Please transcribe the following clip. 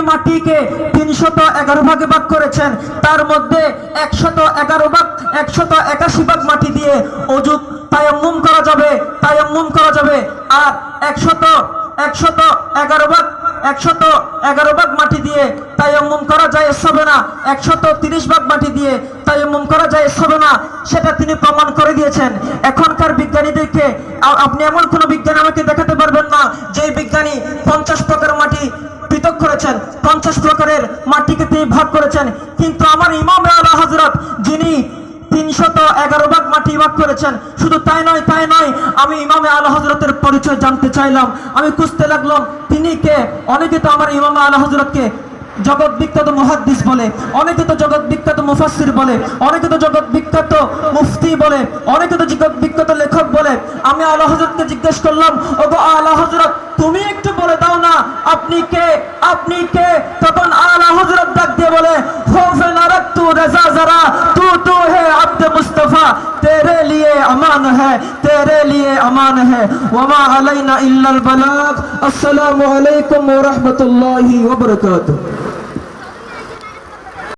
মাটিকে 311 ভাগে ভাগ করেছেন। তার মধ্যে 181 ভাগ মাটি দিয়ে ওযু তায়াম্মুম করা যাবে, আর 111 ভাগ মাটি দিয়ে তায়াম্মুম করা জায়েজ হবে না, 130 ভাগ মাটি দিয়ে তায়াম্মুম করা জায়েজ হবে না, সেটা তিনি প্রমাণ করে দিয়েছেন। এখনকার বিজ্ঞানীদেরকে আপনি এমন কোন বিজ্ঞানী আমাকে দেখাতে পারবেন না যে বিজ্ঞানী 50 প্রকার মাটি পৃথক করেছেন, 50 প্রকারের মাটিকে তিনি ভাগ করেছেন। কিন্তু আমার ইমাম আলা হযরত যিনি 311 ভাগ মাটি ভাগ করেছেন, শুধু তাই নয়, আমি ইমামে আলা হযরতের পরিচয় জানতে চাইলাম, আমি খুঁজতে লাগলাম তিনি কে। অনেকে তো আমার ইমাম আলা হযরতকে জগৎ বিখ্যাত মুহাদ্দিস বলে, অনেকে তো জগৎ বিখ্যাত মুফাসসির বলে, অনেকে তো জগৎ বিখ্যাত মুফতি বলে, অনেকে তো জগৎ বিখ্যাত লেখক বলে। আমি আলা হযরতকে জিজ্ঞেস করলাম, ওগো আলা হযরত তুমি একটু বলে দাও না আপনি কে? তখন আলা হযরত ডাক দিয়ে বলে, খৌফে নারাতু রাজা যারা তু হে আব্দ মুস্তাফা, তেরে লিয়ে আমান है ওয়া মা আলাইনা ইল্লাল বালাগ। আসসালামু আলাইকুম ওয়া রাহমাতুল্লাহি ওয়া বারাকাতুহু।